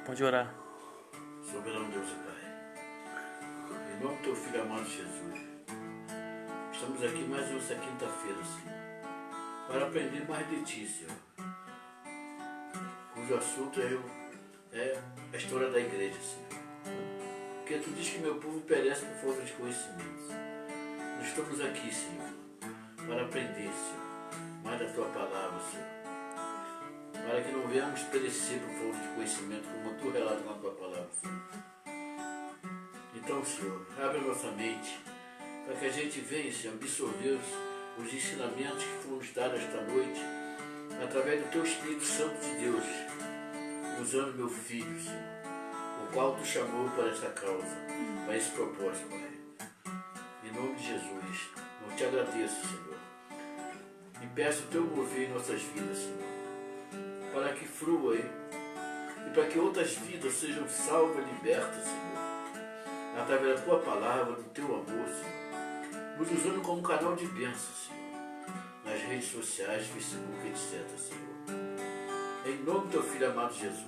Pode orar. Soberano Deus e Pai, em nome do Teu Filho amado Jesus, estamos aqui mais essa quinta-feira, Senhor, para aprender mais de Ti, Senhor, cujo assunto é a história da igreja, Senhor. Porque Tu diz que meu povo perece por falta de conhecimento. Nós estamos aqui, Senhor, para aprender, Senhor, mais da Tua palavra, Senhor, para que não venhamos perecer por falta de conhecimento, como Tu relata na Tua palavra, Senhor. Então, Senhor, abre a nossa mente, para que a gente venha, Senhor, absorver os ensinamentos que foram nos dados esta noite, através do Teu Espírito Santo de Deus, usando meu filho, Senhor, o qual Tu chamou para essa causa, para esse propósito, Pai. Em nome de Jesus, eu Te agradeço, Senhor, e peço o Teu mover em nossas vidas, Senhor, para que flua, e para que outras vidas sejam salvas e libertas, Senhor, através da Tua palavra, do Teu amor, Senhor, nos usando como canal de bênção, Senhor, nas redes sociais, Facebook, etc, Senhor. Em nome do Teu Filho amado Jesus,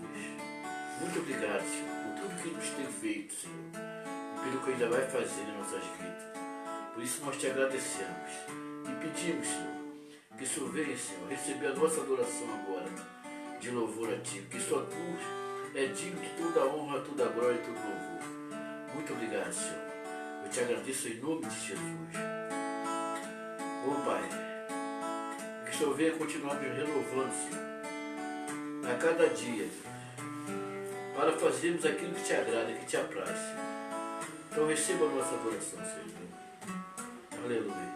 muito obrigado, Senhor, por tudo que nos tem feito, Senhor, e pelo que ainda vai fazer em nossas vidas. Por isso nós Te agradecemos e pedimos, Senhor, que o Senhor venha, Senhor, receber a nossa adoração agora, de louvor a Ti, porque só Tu é digno de toda a honra, toda a glória e todo louvor. Muito obrigado, Senhor. Eu Te agradeço em nome de Jesus. Pai, que o Senhor venha continuar nos renovando, Senhor, a cada dia, para fazermos aquilo que Te agrada, que Te apraz, Senhor. Então receba a nossa adoração, Senhor. Aleluia.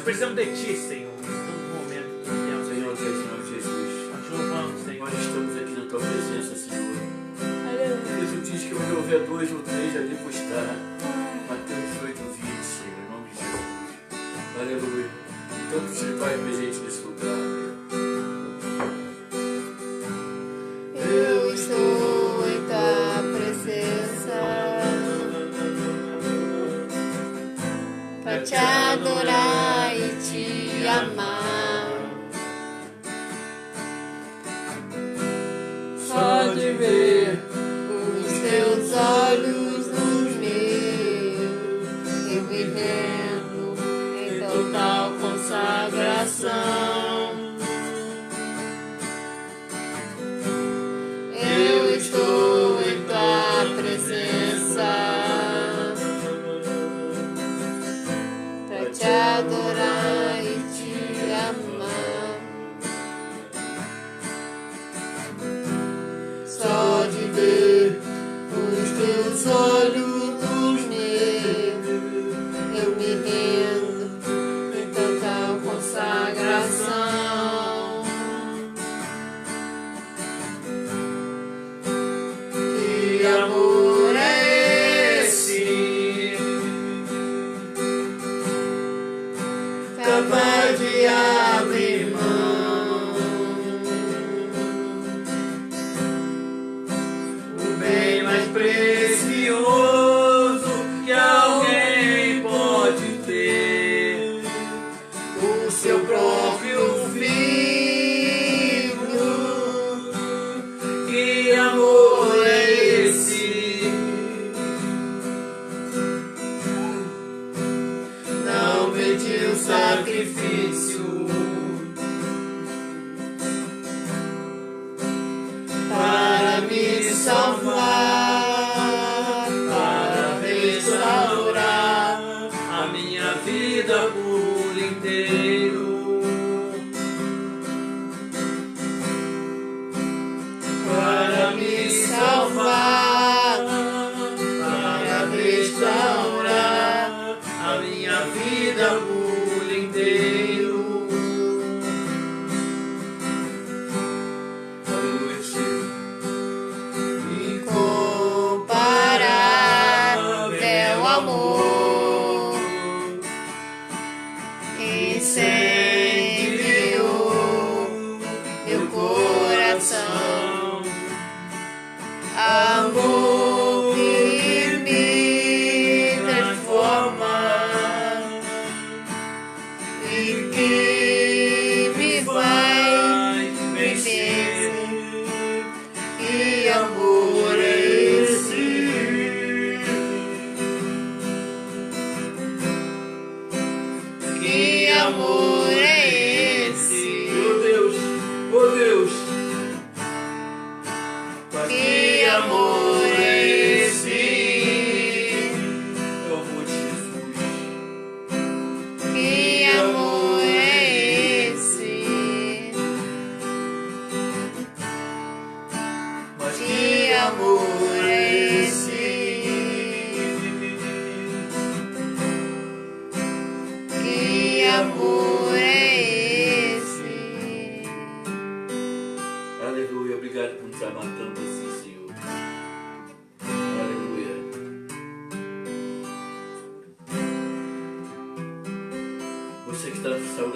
Precisamos de Ti, Senhor, em todo momento. Senhor Deus, Senhor Jesus, nós te louvamos, Senhor. Nós estamos aqui na Tua presença, Senhor. Jesus diz que onde houver 2 ou 3 ali vou estar. Mateus 8:20, Senhor, em nome de Jesus. Aleluia. Então, que você vai presente nesse lugar, Deus.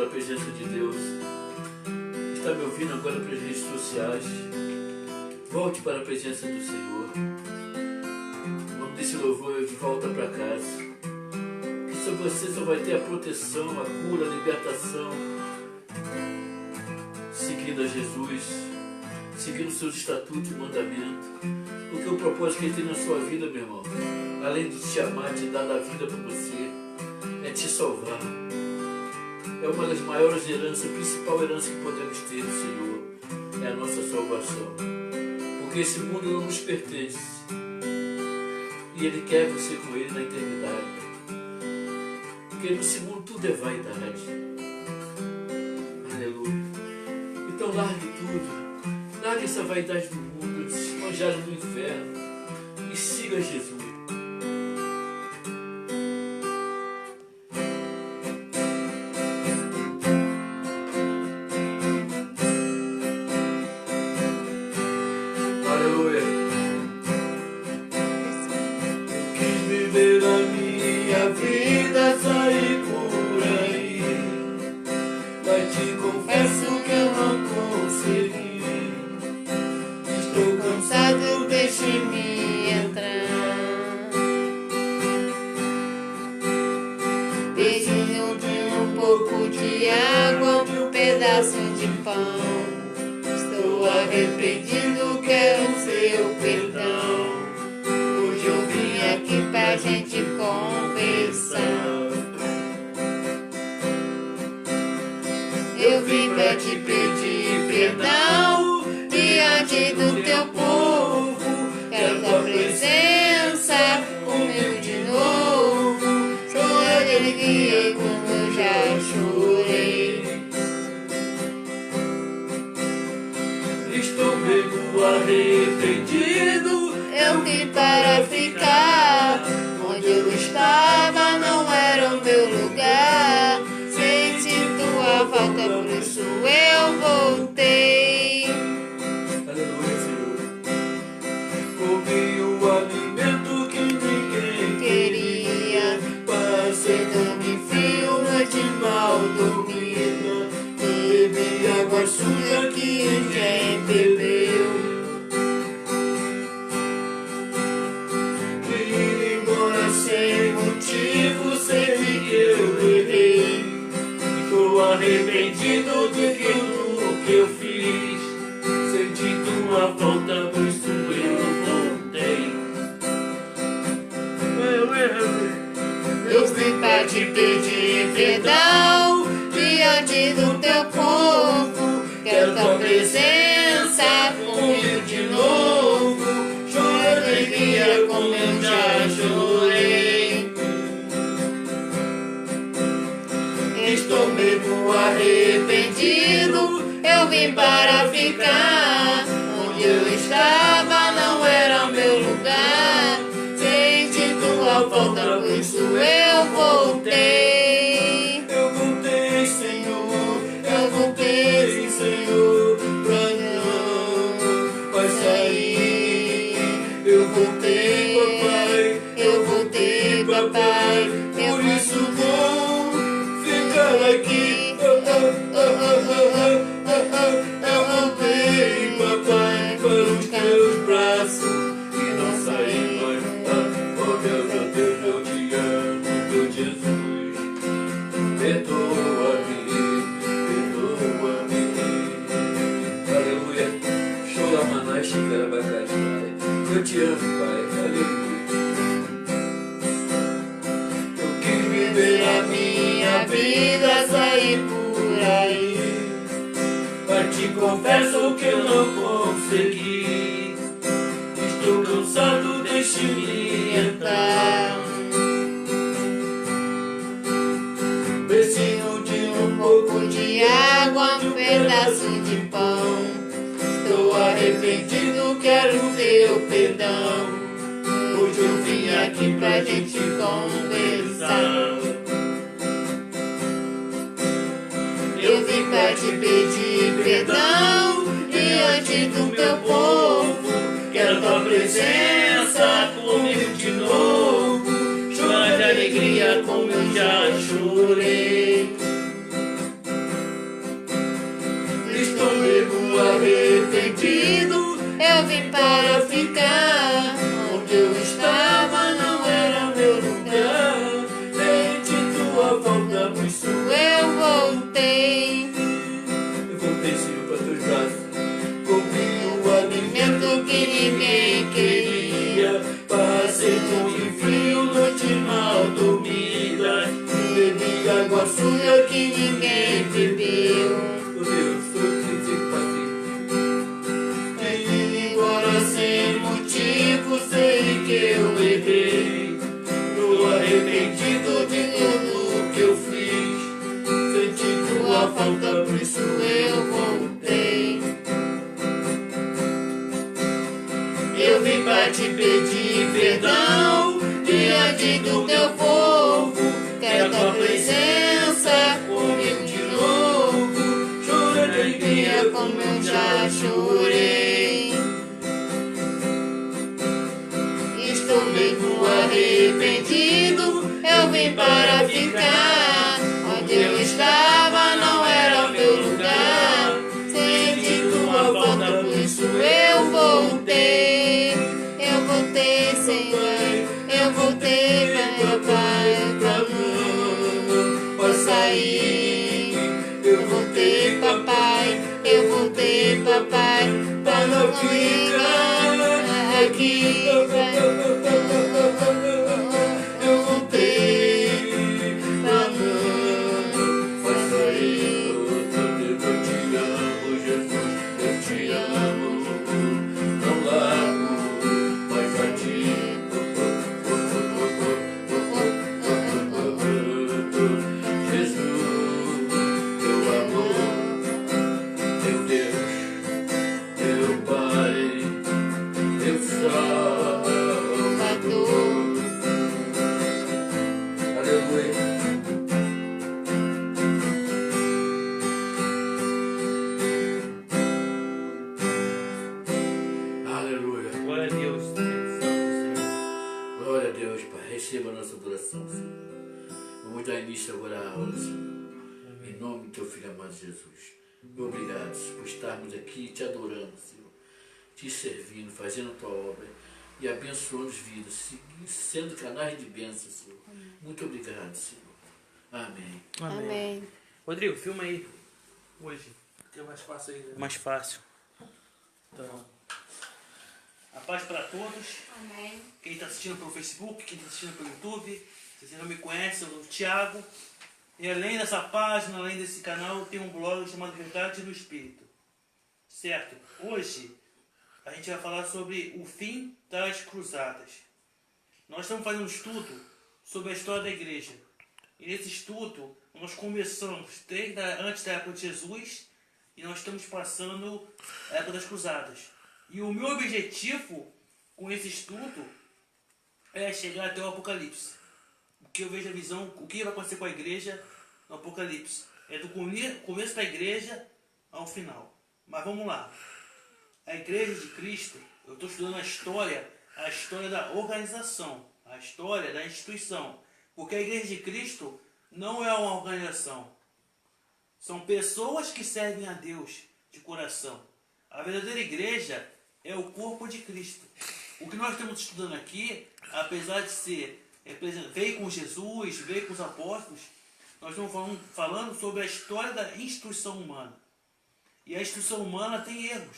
presença de Deus. Está me ouvindo agora pelas redes sociais? Volte para a presença do Senhor. O nome desse louvor é Volta para Casa. Que só você só vai ter a proteção, a cura, a libertação, seguindo a Jesus, seguindo seus estatutos e mandamentos. Porque o propósito que Ele tem na sua vida, meu irmão, além de te amar, te dar a vida para você, é te salvar. É uma das maiores heranças, a principal herança que podemos ter do Senhor, é a nossa salvação. Porque esse mundo não nos pertence. E Ele quer você com Ele na eternidade. Porque nesse mundo tudo é vaidade. Aleluia. Então largue tudo. Largue essa vaidade do mundo, esse manjalho do inferno. E siga Jesus. Aleluia. Eu quis viver a minha vida, sair por aí, mas te confesso que eu não consegui. Estou cansado, deixe-me entrar. Preciso de um pouco de água, de um pedaço de pão. Estou arrependido, quero seu perdão. Hoje eu vim aqui pra gente conversar. Eu vim pra te pedir perdão diante do teu povo. Quero tua presença comigo de novo. Choro de alegria como eu já chorei. estou mesmo arrependido. Eu vim para ficar. Onde eu estava não era o meu lugar. Senti tua falta, por isso eu voltei. Aleluia, Senhor. Comi o alimento que ninguém Queria passei dormir frio, noite mal dormida. bebi água suja que Ninguém bebeu. vim embora sem motivo, sei que eu errei. Estou arrependido do que eu fiz. Senti tua falta, por isso eu voltei. Eu vim pra te pedir perdão diante do teu povo. Quero tua presença comigo de novo. Choro de alegria como eu já chorei. Estou mesmo arrependido. Eu vim para ficar. Onde eu estava não era o meu lugar. Senti tua falta, por isso eu voltei. Eu voltei, Senhor. Eu voltei, Senhor, pra não vai sair. Eu voltei, papai. eu voltei, papai. Por isso vou ficar aqui. Eu voltei, papai, para os teus braços e não saí mais. Oh meu Deus, eu te amo, meu Jesus. Perdoa-me, perdoa-me. Aleluia. Sholamanai, Shikarabakastai. Eu te amo, Pai. Aleluia. Eu quis viver a minha vida, sair por aí, mas te confesso que eu não consegui. Estou cansado, deixe-me entrar. Preciso de um pouco De água, um pedaço de pão. Estou arrependido, quero teu perdão. Hoje eu vim aqui pra gente conversar. Eu vim pra te pedir perdão diante do teu povo. Quero tua presença comigo de novo. Chora de alegria como eu já chorei. arrependido, eu vim para ficar. Onde eu estava não era meu lugar. Sente tua falta, por isso Eu voltei, voltei, Senhor, para teus braços. Comi o alimento que ninguém queria. Passei fome e frio, noite mal dormida. Bebi água suja que ninguém bebeu. Meu Deus, foi que passei. Embora sem motivo, sei que eu errei. Tô arrependido de tudo que eu fiz. Senti tua falta, por isso Eu voltei. Eu vim para te pedir perdão diante do teu povo. Quero tua presença comigo de novo. chora de alegria Como eu já chorei. Estou mesmo arrependido. Eu vim para ficar. Onde eu estava não era o meu lugar. Senti tua falta, por isso eu voltei. Eu voltei, Senhor. Eu voltei, Pai, pra não pra sair. Eu voltei, papai. Eu voltei, papai, pra não ficar aqui. Eu voltei pra não sair. Eu te amo, Jesus, eu te amo. Não largo mais a ti. Jesus, teu amor, meu Deus, meu Pai, meu Salvador. Aleluia. Aleluia. Glória a Deus. Santo Senhor. Glória a Deus, Pai. Receba a nossa adoração, Senhor. Vamos dar início agora à aula, Senhor. Em nome do teu Filho amado Jesus. Obrigado por estarmos aqui te adorando, Senhor. Te servindo, fazendo a tua obra e abençoando as vidas, sendo canais de bênção, Senhor. Muito obrigado, Senhor. Amém. Amém. Rodrigo, filma aí. Hoje. Que é mais fácil aí, né? Mais fácil. Então. A paz para todos. Amém. Quem está assistindo pelo Facebook, quem está assistindo pelo YouTube. Se você não me conhece, eu sou o Thiago. E além dessa página, além desse canal, tem um blog chamado Verdade do Espírito. Certo? Hoje a gente vai falar sobre o fim das cruzadas. Nós estamos fazendo um estudo sobre a história da igreja. E nesse estudo nós começamos desde antes da época de Jesus e nós estamos passando a época das cruzadas. E o meu objetivo com esse estudo é chegar até o Apocalipse. O que eu vejo a visão, o que vai acontecer com a igreja no Apocalipse. É do começo da igreja ao final. Mas vamos lá. A igreja de Cristo, eu estou estudando a história da organização, a história da instituição. Porque a igreja de Cristo não é uma organização. São pessoas que servem a Deus de coração. A verdadeira igreja é o corpo de Cristo. O que nós estamos estudando aqui, apesar de ser, veio com Jesus, veio com os apóstolos, nós estamos falando sobre a história da instituição humana. E a instituição humana tem erros.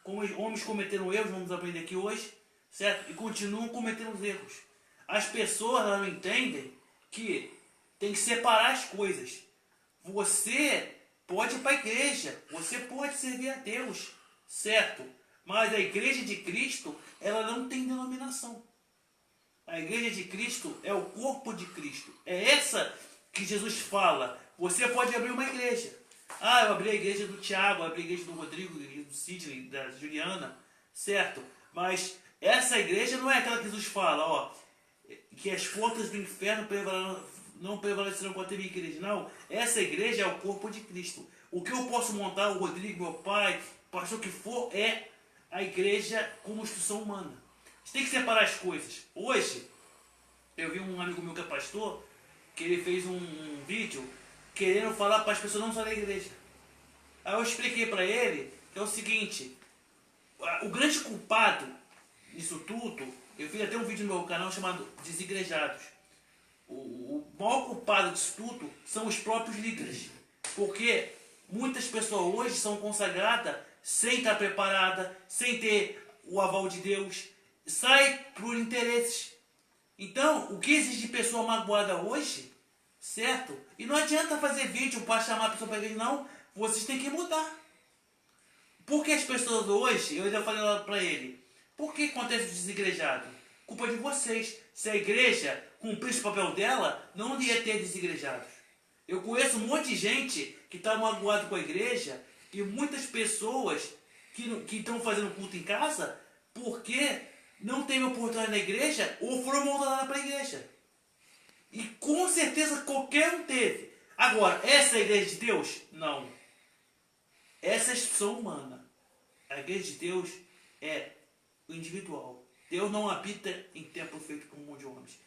Como os homens cometeram erros, vamos aprender aqui hoje, certo? E continuam cometendo os erros. As pessoas não entendem que tem que separar as coisas. Você pode ir para a igreja, você pode servir a Deus, certo? Mas a igreja de Cristo, ela não tem denominação. A igreja de Cristo é o corpo de Cristo. É essa que Jesus fala. Você pode abrir uma igreja. Ah, eu abri a igreja do Tiago, eu abri a igreja do Rodrigo, a igreja do Sidney, da Juliana, certo? Mas essa igreja não é aquela que Jesus fala, ó, que as portas do inferno não prevalecerão contra a minha igreja. Não, essa igreja é o corpo de Cristo. O que eu posso montar, o Rodrigo, meu pai, pastor que for, é a igreja como instituição humana. Você tem que separar as coisas. Hoje, eu vi um amigo meu que é pastor, que ele fez um vídeo querendo falar para as pessoas não saírem da igreja. Aí eu expliquei para ele que é o seguinte, O grande culpado disso tudo, eu fiz até um vídeo no meu canal chamado Desigrejados. O maior culpado disso tudo são os próprios líderes. Porque muitas pessoas hoje são consagradas sem estar preparadas, sem ter o aval de Deus, sai por interesses. Então, o que existe de pessoa magoada hoje, certo? E não adianta fazer vídeo para chamar a pessoa para a igreja, não. Vocês têm que mudar. Porque as pessoas hoje, eu já falei lá para ele, por que acontece o desigrejado? Culpa de vocês. Se a igreja cumprisse o papel dela, não ia ter desigrejados. Eu conheço um monte de gente que está magoado com a igreja e muitas pessoas que estão fazendo culto em casa porque não teve oportunidade na igreja ou foram moldadas para a igreja. E com certeza qualquer um teve. Agora, essa é a igreja de Deus? Não. Essa é a instituição humana. A igreja de Deus é o individual. Deus não habita em templo feito por um monte de homens.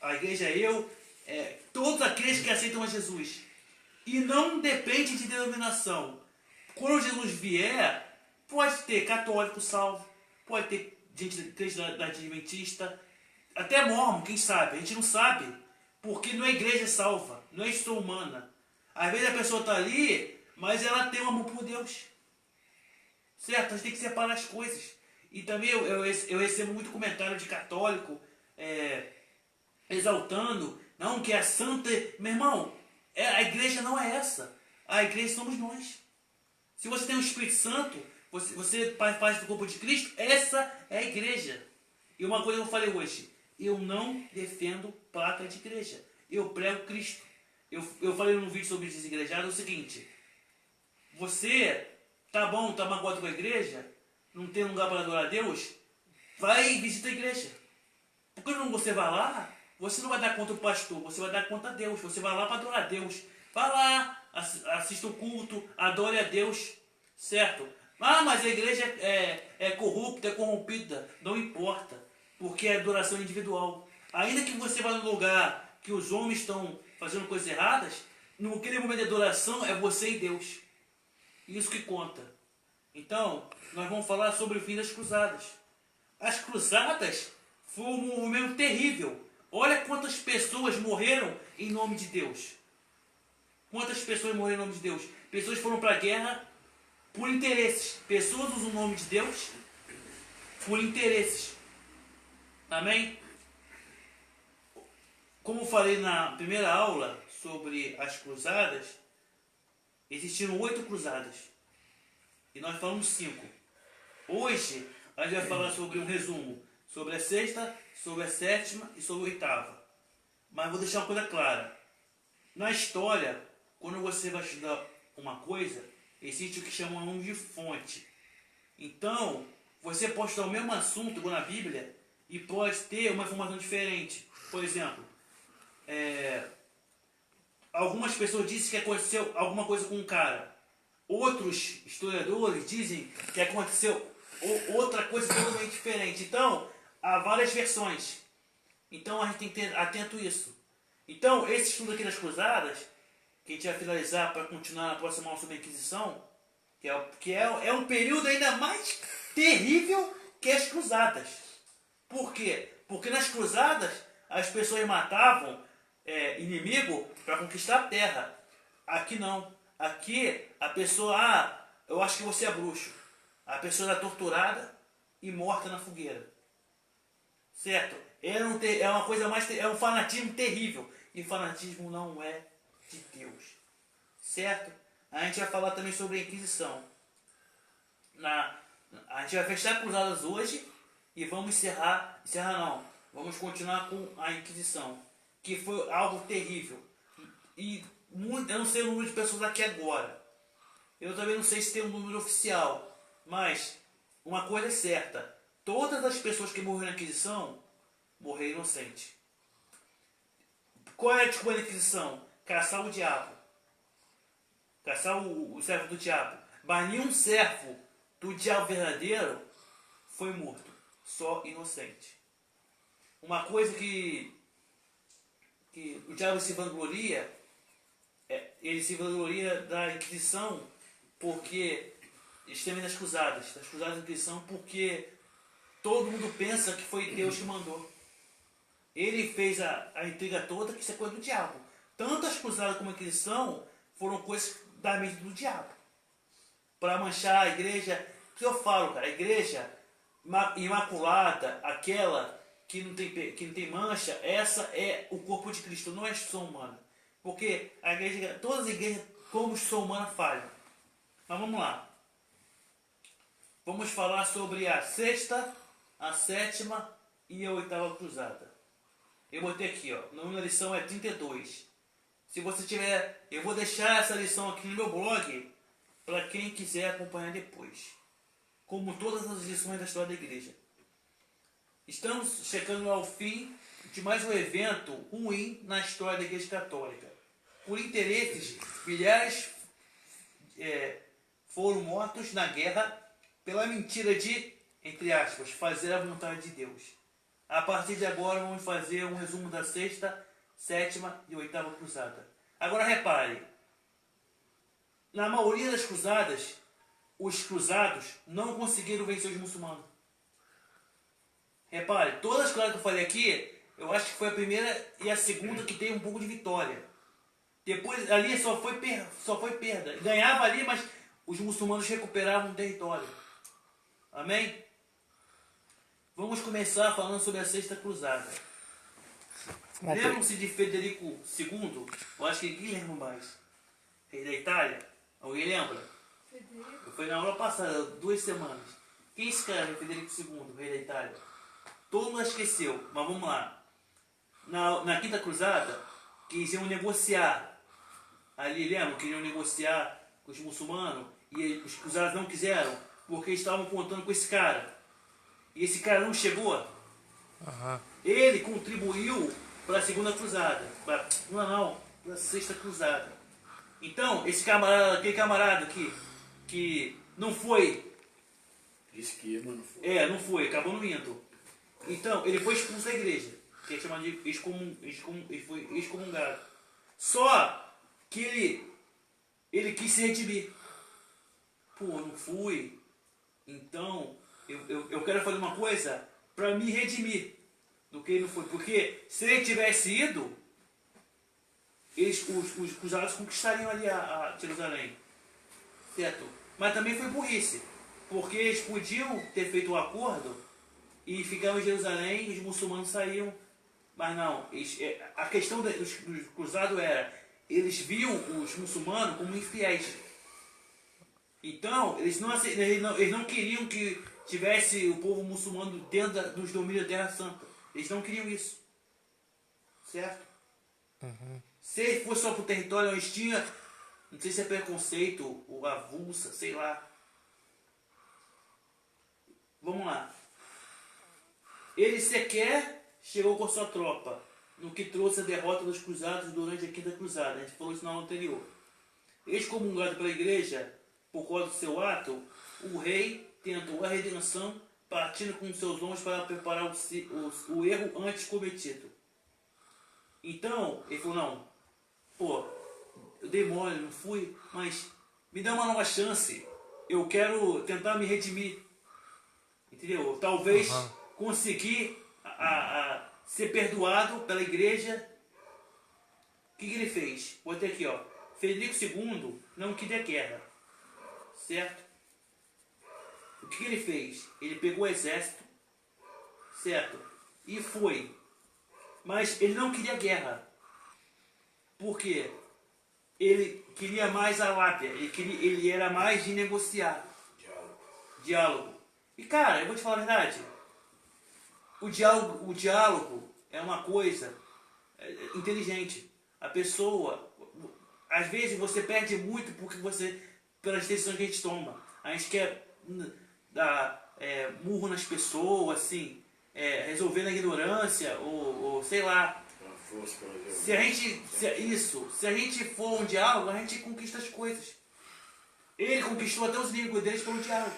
A igreja é todos aqueles que aceitam a Jesus. E não depende de denominação. Quando Jesus vier, pode ter católico salvo, pode ter gente da adventista, até mormon, quem sabe? A gente não sabe, porque não é igreja salva, não é instituição humana. Às vezes a pessoa está ali, mas ela tem um amor por Deus. Certo? A gente tem que separar as coisas. E também eu recebo muito comentário de católico exaltando, não, que é santa. Meu irmão, a igreja não é essa. A igreja somos nós. Se você tem o Espírito Santo, você faz parte do corpo de Cristo, essa é a igreja. E uma coisa que eu falei hoje, eu não defendo placa de igreja. Eu prego Cristo. Eu falei no vídeo sobre desigrejado, é o seguinte, você tá bom, tá magoado com a igreja, não tem lugar para adorar a Deus, vai e visita a igreja. Porque quando você vai lá, você não vai dar conta do pastor, você vai dar conta a Deus. Você vai lá para adorar a Deus. Vai lá, assista o culto, adore a Deus, certo? Ah, mas a igreja é corrupta, é corrompida. Não importa, porque é adoração individual. Ainda que você vá no lugar que os homens estão fazendo coisas erradas, naquele momento de adoração é você e Deus. Isso que conta. Então, nós vamos falar sobre o fim das cruzadas. As cruzadas foi um movimento terrível. Olha quantas pessoas morreram em nome de Deus. Quantas pessoas morreram em nome de Deus? Pessoas foram para a guerra por interesses. Pessoas usam o nome de Deus por interesses. Amém? Como falei na primeira aula sobre as cruzadas, existiram 8 cruzadas. E nós falamos 5. Hoje, a gente vai falar sobre um resumo. Sobre a 6ª, sobre a 7ª e sobre a 8ª. Mas vou deixar uma coisa clara. Na história, quando você vai estudar uma coisa, existe o que chamamos de fonte. Então, você pode estudar o mesmo assunto na Bíblia e pode ter uma informação diferente. Por exemplo, algumas pessoas dizem que aconteceu alguma coisa com um cara. Outros historiadores dizem que aconteceu outra coisa totalmente diferente. Então, há várias versões. Então, a gente tem que ter atento a isso. Então, esse estudo aqui das cruzadas, que a gente vai finalizar para continuar na próxima aula sobre a Inquisição, que é um período ainda mais terrível que as cruzadas. Por quê? Porque nas cruzadas, as pessoas matavam inimigo para conquistar a terra. Aqui não. Aqui, a pessoa, eu acho que você é bruxo. A pessoa era torturada e morta na fogueira. Certo? É uma coisa mais, é um fanatismo terrível. E fanatismo não é de Deus. Certo? A gente vai falar também sobre a Inquisição. A gente vai fechar cruzadas hoje e vamos encerrar não. Vamos continuar com a Inquisição, que foi algo terrível. E eu não sei o número de pessoas aqui agora. Eu também não sei se tem um número oficial. Mas uma coisa é certa. Todas as pessoas que morreram na Inquisição morreram inocentes. Qual é a desculpa da Inquisição? Caçar o diabo. Caçar o servo do diabo. Mas nenhum servo do diabo verdadeiro foi morto. Só inocente. Uma coisa que o diabo se vangloria, ele se vangloria da Inquisição porque extremamente das cruzadas da Inquisição, porque todo mundo pensa que foi Deus que mandou. Ele fez a intriga toda, que isso é coisa do diabo. Tanto as cruzadas como a Inquisição foram coisas da mente do diabo. Para manchar a igreja, o que eu falo, cara, a igreja imaculada, aquela que não tem mancha, essa é o corpo de Cristo, não é a instituição humana. Porque a igreja, todas as igrejas, como instituição humana, falham. Mas vamos lá. Vamos falar sobre a sexta, a sétima e a oitava cruzada. Eu botei aqui, ó, na lição é 32. Se você tiver, eu vou deixar essa lição aqui no meu blog para quem quiser acompanhar depois. Como todas as lições da história da igreja. Estamos chegando ao fim de mais um evento ruim na história da Igreja Católica. Por interesses, milhares foram mortos na guerra pela mentira de, entre aspas, fazer a vontade de Deus. A partir de agora vamos fazer um resumo da sexta, sétima e oitava cruzada. Agora repare, na maioria das cruzadas, os cruzados não conseguiram vencer os muçulmanos. Repare, todas as cruzadas que eu falei aqui, eu acho que foi a primeira e a segunda que teve um pouco de vitória. Depois ali só foi perda. Ganhava ali, mas os muçulmanos recuperavam o território. Amém? Vamos começar falando sobre a sexta cruzada. Lembram-se de Frederico II? Eu acho que ninguém lembra mais. Rei da Itália? Alguém lembra? Foi na aula passada, 2 semanas. Quem é esse cara, Frederico II, rei da Itália? Todo mundo esqueceu, mas vamos lá. Na quinta cruzada, que iam negociar. Ali, lembram? Queriam negociar com os muçulmanos. E os cruzados não quiseram, porque estavam contando com esse cara. E esse cara não chegou. Uhum. Ele contribuiu para a segunda cruzada. Para a sexta cruzada. Então, esse camarada, aquele camarada que não foi. Esquema, não foi. Não foi, acabou no indo. Então, ele foi expulso da igreja, que é chamado de ele foi excomungado. Só que ele quis se redimir. Pô, não fui. Então, eu quero fazer uma coisa para me redimir do que ele não foi. Porque se ele tivesse ido, os cruzados conquistariam ali a Jerusalém. Certo? Mas também foi burrice. Porque eles podiam ter feito um acordo e ficaram em Jerusalém e os muçulmanos saíam. Mas não. A questão dos cruzados era, eles viam os muçulmanos como infiéis. Então, eles não queriam que tivesse o povo muçulmano dentro dos domínios da Terra Santa. Eles não queriam isso. Certo? Uhum. Se fosse só para o território, eles tinham, não sei se é preconceito ou avulsa, sei lá. Vamos lá. Ele sequer chegou com sua tropa, no que trouxe a derrota dos cruzados durante a quinta cruzada. A gente falou isso na aula anterior. Excomungado pela igreja por causa do seu ato, o rei tentou a redenção partindo com seus homens para preparar o erro antes cometido. Então, ele falou, não, pô, eu dei mole, não fui, mas me dá uma nova chance. Eu quero tentar me redimir. Entendeu? Talvez conseguir ser perdoado pela igreja. O que ele fez? Botei aqui, ó. Frederico II não queria guerra. Certo? O que ele fez? Ele pegou o exército. Certo? E foi. Mas ele não queria guerra. Por quê? Ele queria mais a lábia. Ele era mais de negociar. Diálogo. E cara, eu vou te falar a verdade. O diálogo é uma coisa inteligente. A pessoa, às vezes você perde muito pelas decisões que a gente toma. A gente quer dar murro nas pessoas, assim, resolver na ignorância, ou sei lá. Se a gente for um diálogo, a gente conquista as coisas. Ele conquistou até os inimigos deles pelo diálogo.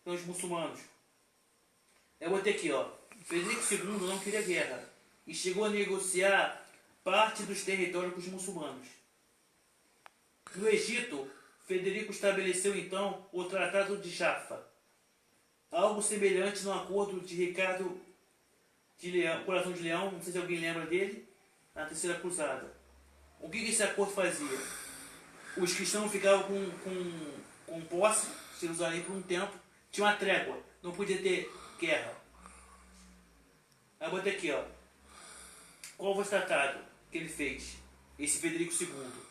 Os muçulmanos. Eu botei aqui, ó. Frederico II não queria guerra e chegou a negociar parte dos territórios com os muçulmanos. No Egito, Frederico estabeleceu então o Tratado de Jaffa, algo semelhante no acordo de Ricardo de Leão, Coração de Leão, não sei se alguém lembra dele, na Terceira Cruzada. O que esse acordo fazia? Os cristãos ficavam com posse de Jerusalém por um tempo, tinha uma trégua, não podia ter guerra. Aí botei aqui, ó. Qual foi o tratado que ele fez? Esse Frederico II.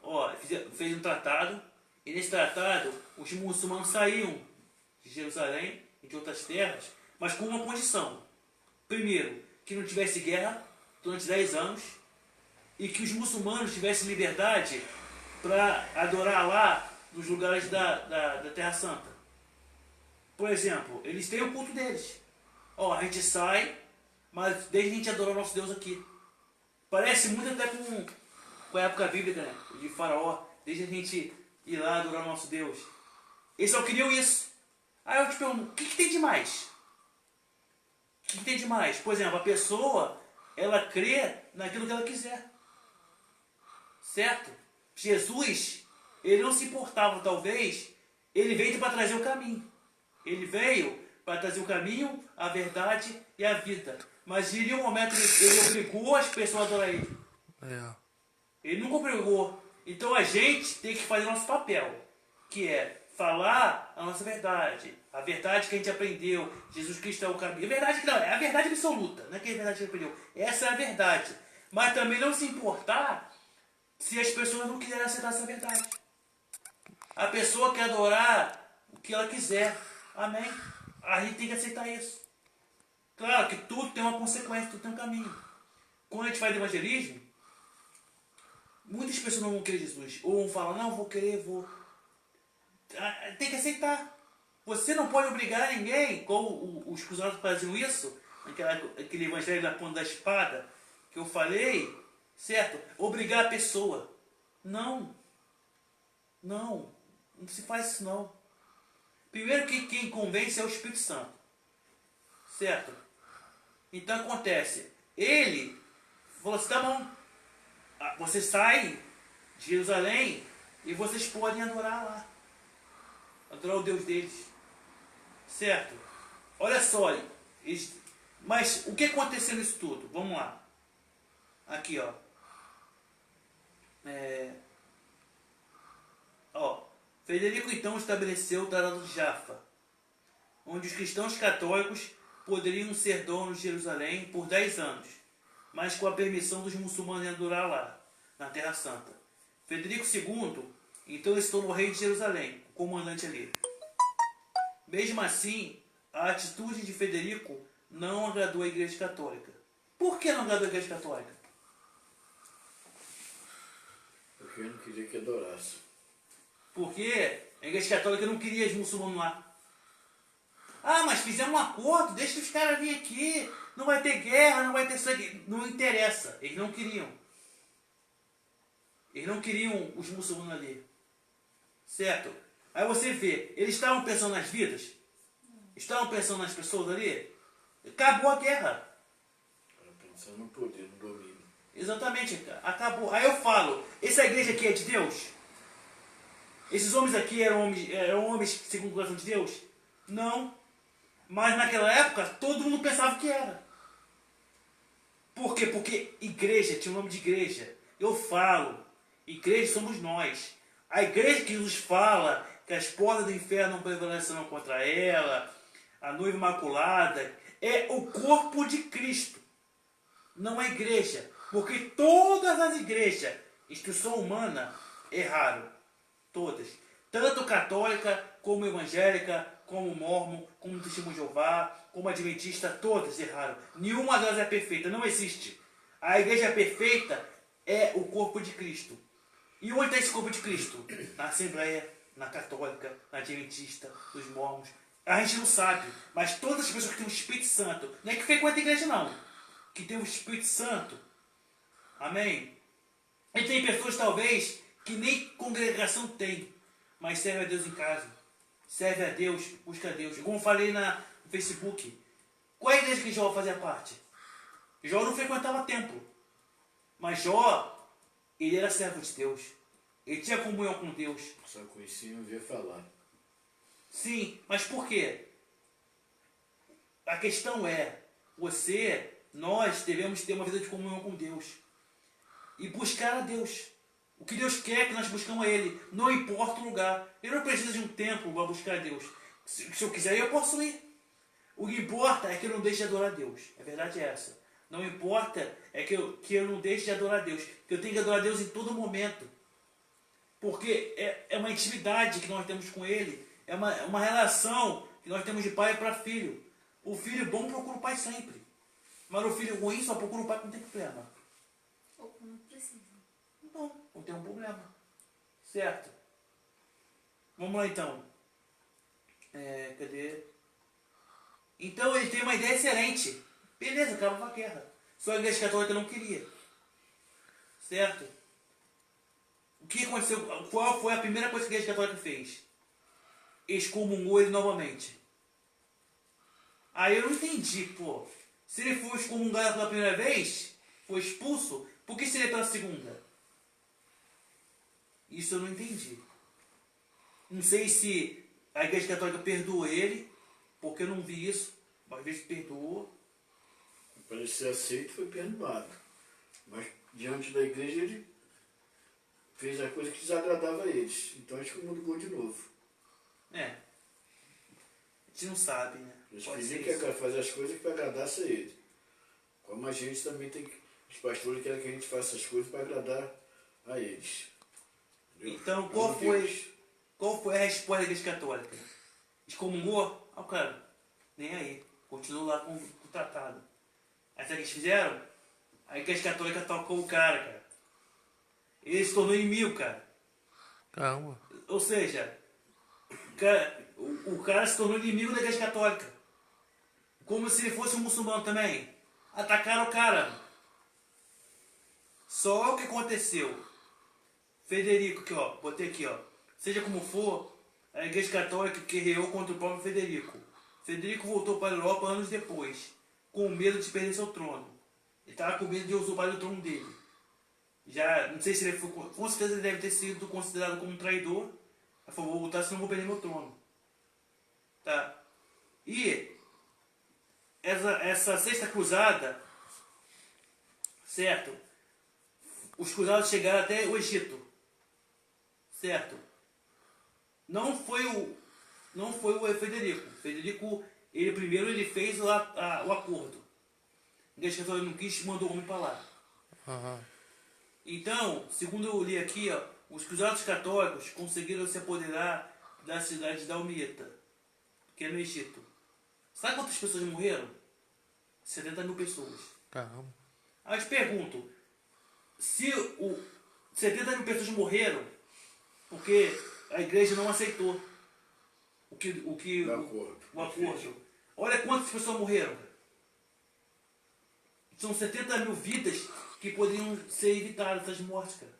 Ó, fez um tratado, e nesse tratado os muçulmanos saíam de Jerusalém e de outras terras, mas com uma condição. Primeiro, que não tivesse guerra durante 10 anos e que os muçulmanos tivessem liberdade para adorar lá nos lugares da Terra Santa. Por exemplo, eles têm o culto deles. Ó, a gente sai, mas desde a gente adorar o nosso Deus aqui. Parece muito até com a época bíblica, né? De Faraó, desde a gente ir lá adorar o nosso Deus. Eles só queriam isso. Aí eu te pergunto, o que tem de mais? O que tem de mais? Por exemplo, a pessoa, ela crê naquilo que ela quiser. Certo? Jesus, ele não se importava, talvez, ele veio para trazer o caminho. Ele veio para trazer o caminho, a verdade e a vida. Mas em nenhum momento ele obrigou as pessoas a adorar ele. É. Ele nunca obrigou. Então a gente tem que fazer nosso papel, que é falar a nossa verdade. A verdade que a gente aprendeu. Jesus Cristo é o caminho. A verdade que não, é a verdade absoluta. Não é que é a verdade que a gente aprendeu. Essa é a verdade. Mas também não se importar se as pessoas não quiserem aceitar essa verdade. A pessoa quer adorar o que ela quiser. Amém? A gente tem que aceitar isso. Claro que tudo tem uma consequência, tudo tem um caminho. Quando a gente faz evangelismo, muitas pessoas não vão querer Jesus. Ou vão falar, não, vou querer, vou. Tem que aceitar. Você não pode obrigar ninguém, como os cruzados faziam isso, aquele evangelho da ponta da espada, que eu falei, certo? Obrigar a pessoa. Não. Não. Não se faz isso não. Primeiro que quem convence é o Espírito Santo. Certo? Então acontece. Ele falou assim, tá bom. Você sai de Jerusalém e vocês podem adorar lá. Adorar o Deus deles. Certo? Olha só. Mas o que aconteceu nisso tudo? Vamos lá. Aqui, ó. Frederico então estabeleceu o Tratado de Jaffa, onde os cristãos católicos poderiam ser donos de Jerusalém por 10 anos, mas com a permissão dos muçulmanos de adorar lá, na Terra Santa. Frederico II, então, se tornou rei de Jerusalém, o comandante ali. Mesmo assim, a atitude de Frederico não agradou a Igreja Católica. Por que não agradou a Igreja Católica? Porque eu não queria que adorasse. Porque a Igreja Católica não queria os muçulmanos lá. Ah, mas fizemos um acordo, deixa os caras virem aqui, não vai ter guerra, não vai ter sangue. Não interessa, eles não queriam. Eles não queriam os muçulmanos ali. Certo? Aí você vê, eles estavam pensando nas vidas? Estavam pensando nas pessoas ali? Acabou a guerra. Estava pensando no poder, no domínio. Exatamente, acabou. Aí eu falo, essa igreja aqui é de Deus? Esses homens aqui eram homens segundo o coração de Deus? Não. Mas naquela época, todo mundo pensava que era. Por quê? Porque igreja, tinha o nome de igreja. Eu falo, igreja somos nós. A igreja que nos fala que as portas do inferno não prevalecerão contra ela, a noiva imaculada, é o corpo de Cristo. Não é igreja. Porque todas as igrejas, instrução humana, erraram. Todas. Tanto católica, como evangélica, como mormon, como testemunho de Jeová, como adventista, todas erraram. Nenhuma delas é perfeita, não existe. A igreja perfeita é o corpo de Cristo. E onde está esse corpo de Cristo? Na Assembleia, na Católica, na Adventista, nos mormons. A gente não sabe, mas todas as pessoas que têm o Espírito Santo, não é que frequenta a igreja não, que tem o Espírito Santo, amém? E tem pessoas talvez que nem congregação tem, mas serve a Deus em casa. Serve a Deus, busca a Deus. Como eu falei no Facebook, qual é a igreja que Jó fazia parte? Jó não frequentava templo, mas Jó, ele era servo de Deus. Ele tinha comunhão com Deus. Só conhecia e não via falar. Sim, mas por quê? A questão é, nós devemos ter uma vida de comunhão com Deus. E buscar a Deus. O que Deus quer é que nós buscamos a Ele. Não importa o lugar. Eu não preciso de um templo para buscar a Deus. Se eu quiser, eu posso ir. O que importa é que eu não deixe de adorar a Deus. A verdade é essa. Não importa é que eu não deixe de adorar a Deus. Que eu tenho que adorar a Deus em todo momento. Porque é uma intimidade que nós temos com Ele. É uma relação que nós temos de pai para filho. O filho bom procura o pai sempre. Mas o filho ruim só procura o pai quando tem problema. Ou não precisa. Não tem um problema. Certo? Vamos lá então. Cadê? Então ele tem uma ideia excelente. Beleza, acabou a guerra. Só a Igreja Católica não queria. Certo? O que aconteceu? Qual foi a primeira coisa que a Igreja Católica fez? Excomungou ele novamente. Aí eu não entendi, pô. Se ele foi excomungado pela primeira vez, foi expulso, por que seria pela segunda? Isso eu não entendi. Não sei se a Igreja Católica perdoou ele, porque eu não vi isso. Às vezes perdoou. Para ele ser aceito, foi perdoado. Mas diante da igreja, ele fez a coisa que desagradava a eles. Então acho que mudou de novo. A gente não sabe, né? Eles Pode queriam ser isso. fazer as coisas que agradasse a ele. Como a gente também tem que... Os pastores querem que a gente faça as coisas para agradar a eles. Entendeu? Então, Deus. qual foi a resposta da Igreja Católica? Excomungou? Ah, cara, nem aí. Continuou lá com o tratado. Aí sabe o que eles fizeram? A Igreja Católica tocou o cara. Ele se tornou inimigo, cara. Caramba. Ou seja, o cara se tornou inimigo da Igreja Católica. Como se ele fosse um muçulmano também. Atacaram o cara. Só o que aconteceu. Federico, aqui ó, botei aqui ó. Seja como for, a Igreja Católica guerreou contra o próprio Federico. Federico voltou para a Europa anos depois, com medo de perder seu trono. Ele estava com medo de usurpar o trono dele. Já, não sei se ele foi, com certeza ele deve ter sido considerado como um traidor. Ele falou, vou voltar, senão vou perder meu trono. Tá? E essa sexta cruzada, certo? Os cruzados chegaram até o Egito, certo? Não foi o Federico. Federico, ele fez o acordo. A Igreja Católica não quis, mandou o homem para lá. Aham. Então, segundo eu li aqui, ó, os cruzados católicos conseguiram se apoderar da cidade de Dalmita, que é no Egito. Sabe quantas pessoas morreram? 70 mil pessoas. Caramba. Aí eu te pergunto, se 70 mil pessoas morreram porque a igreja não aceitou o acordo. Olha quantas pessoas morreram. São 70 mil vidas que poderiam ser evitadas, essas mortes, cara.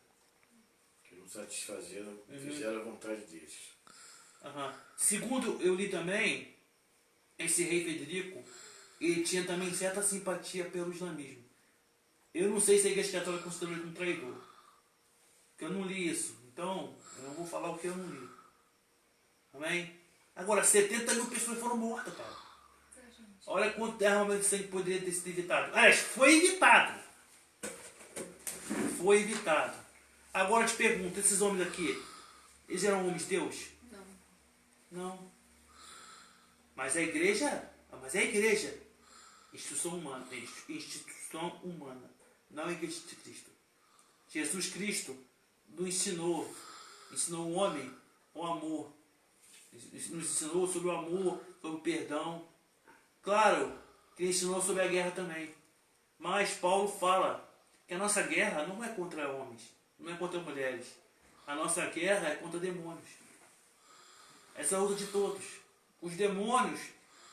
Que não satisfazeram, fizeram a vontade deles. Segundo eu li também, esse rei Federico, ele tinha também certa simpatia pelo islamismo. Eu não sei se a Igreja Católica considerou ele um traidor. Porque eu não li isso. Então, eu não vou falar o que eu não li. Amém? Agora, 70 mil pessoas foram mortas, cara. Olha quanto derramamento de sangue poderia ter sido evitado. Aliás, foi evitado. Foi evitado. Agora eu te pergunto, esses homens aqui, eles eram homens de Deus? Não. Não. Mas a igreja, instituição humana, não a igreja de Cristo. Jesus Cristo nos ensinou o homem o amor, nos ensinou sobre o amor, sobre o perdão. Claro que ele ensinou sobre a guerra também. Mas Paulo fala que a nossa guerra não é contra homens, não é contra mulheres. A nossa guerra é contra demônios. Essa é a luta de todos. Os demônios,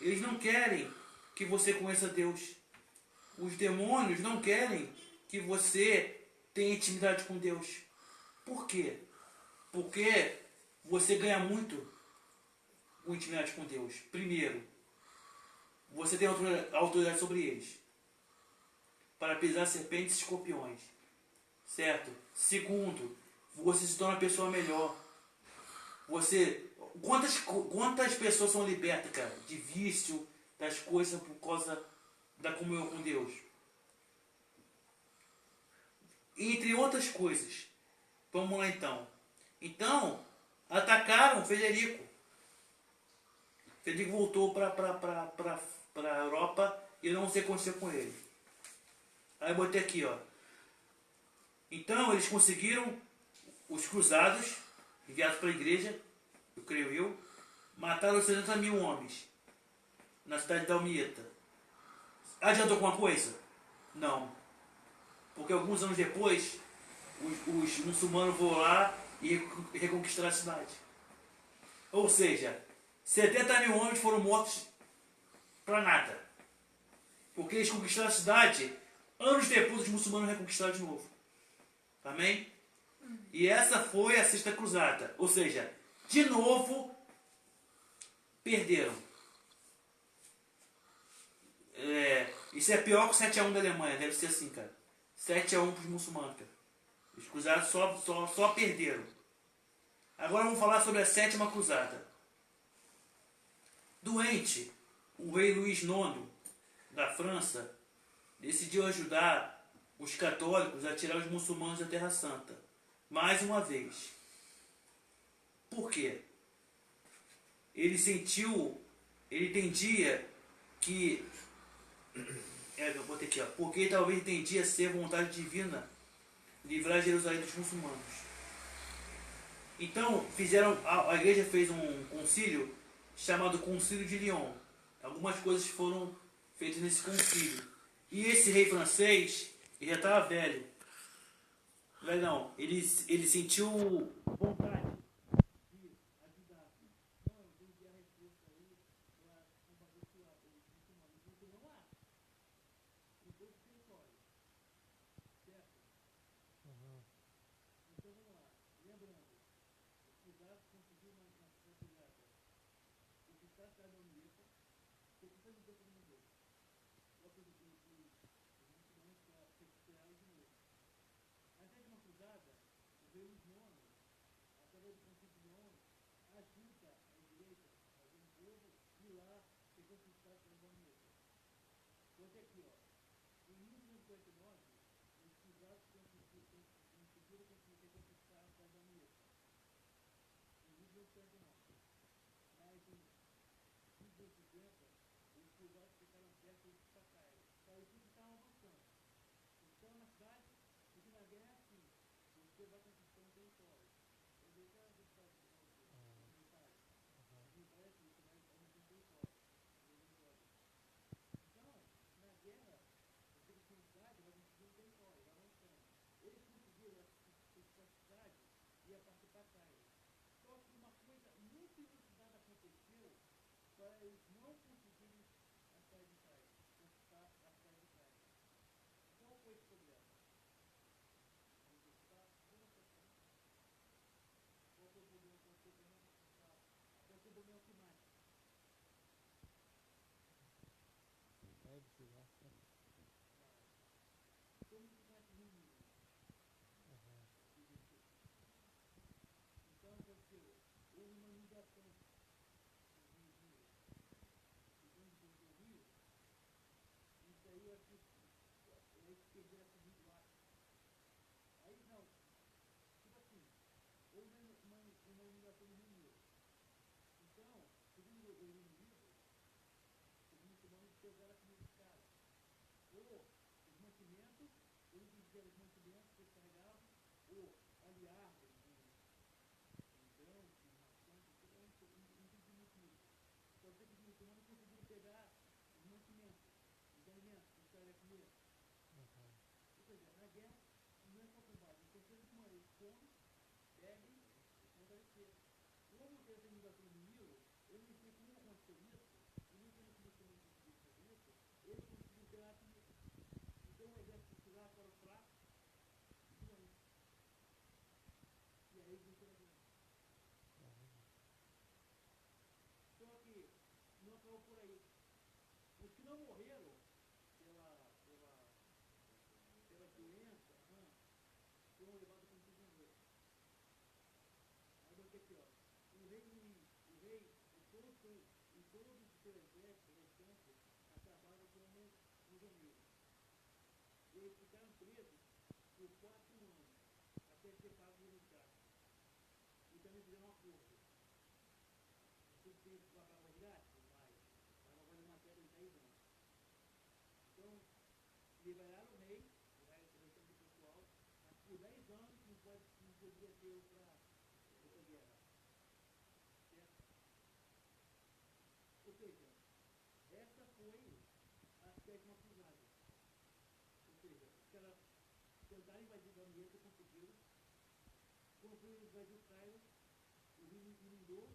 eles não querem que você conheça Deus. Os demônios não querem que você tenha intimidade com Deus. Por quê? Porque você ganha muito com intimidade com Deus. Primeiro, você tem autoridade sobre eles para pisar serpentes e escorpiões. Certo? Segundo, você se torna uma pessoa melhor. Você... Quantas pessoas são libertas, cara, de vício, das coisas por causa da comunhão com Deus? Entre outras coisas. Vamos lá então. Então, atacaram Frederico. Frederico voltou para a Europa e eu não sei o que aconteceu com ele. Aí eu botei aqui, ó. Então, eles conseguiram, os cruzados, enviados para a igreja, eu creio eu, mataram 60 mil homens na cidade de Dalmieta. Adiantou alguma coisa? Não. Porque alguns anos depois, os muçulmanos vão lá e reconquistaram a cidade. Ou seja, 70 mil homens foram mortos para nada. Porque eles conquistaram a cidade, anos depois os muçulmanos reconquistaram de novo. Amém? E essa foi a Sexta Cruzada. Ou seja, de novo, perderam. Isso é pior que o 7-1 da Alemanha, deve ser assim, cara. 7-1 para os muçulmanos, cara. Os cruzados só perderam. Agora vamos falar sobre a Sétima Cruzada. Doente, o rei Luís IX da França decidiu ajudar os católicos a tirar os muçulmanos da Terra Santa. Mais uma vez. Por quê? Ele entendia que... eu botei aqui, ó. Porque talvez entendia ser vontade divina livrar Jerusalém dos muçulmanos. Então, a igreja fez um concílio chamado Concílio de Lyon. Algumas coisas foram feitas nesse concílio. E esse rei francês, ele já estava velho. Velho não, ele sentiu vontade de ajudar. Não, eu tenho que dar resposta aí para combater os muçulmanos. Porque não há. Em todo o território. Certo? Então vamos lá. Lembrando, os cruzados conseguiram na cruzada conquistar a cidade de Dalmieta, conquistando todo mundo. Só que os muçulmanos recuperaram de novo. Na Sétima Cruzada, o rei Luís IX, através do Concílio de Lyon, ajuda a igreja a fazer um povo ir lá e conquistar a cidade de Dalmieta. Botei aqui, ó. Em 1549, os cruzados conseguiram reconquistar a cidade de Dalmieta. Em 1549. Mas em 1550, os cruzados ficaram perto de Sacaia. Saiu tudo que estavam avançando. Então, na cidade, porque na guerra é assim, você vai conquistando território. Eu vejo que os Estados Unidos, militares, é assim, você vai aumentando território. Então, na guerra, você tem cidade, vai conseguindo território, vai avançando. Eles conseguiram conquistar a cidade e ia partir para Cairo. Só que uma coisa muito inusitada aconteceu para eles não conseguirem a cidade de Cairo, conquistar a cidade de Cairo. Qual foi esse problema? Qual foi o problema que aconteceu para não conquistar? Aconteceu o problema climático. Como que está ruim? Então aconteceu, houve uma inundação no Rio de Janeiro. E quando desceu o rio, isso aí eu acho que eles perderam a comida lá. Aí não, tipo assim, houve uma inundação no Rio Negro. Então, segundo eu li no livro, os muçulmanos pegaram a comida dos caras. Ou os mantimentos, eles fizeram os mantimentos que eles carregavam, ou ali árvores, grãos, maçãs, não entendi muito isso. Só sei que os muçulmanos conseguiram pegar os mantimentos, os alimentos que os caras iam comer. Ou seja, na guerra não é só combate, então sempre uma eles comem, bebem e fortalecer. Como teve essa inundação no Nilo, eu não sei como aconteceu isso, e nem como os muçulmanos conseguiram fazer isso, eles conseguiram pegar a comida. Então o exército de lá foram fracos e doentes. E aí venceram a guerra. Só que não acabou por aí. Os que não morreram pela doença foram levados como prisioneiros. Eles ficaram presos por 4 anos, até ser pago o resgate. E também fizeram um acordo. Tudo tem que pagar o resgate? Vai. Vai fazer uma queda de 10 anos. Então, liberaram o rei, o restante do pessoal, mas por 10 anos não podia ter outra guerra. Certo? Ou seja, essa foi a 7ª cruzada. Ou seja, os caras tentaram invadir o Galileia, conseguiram. Quando foi invadir o Cairo, o rio inundou,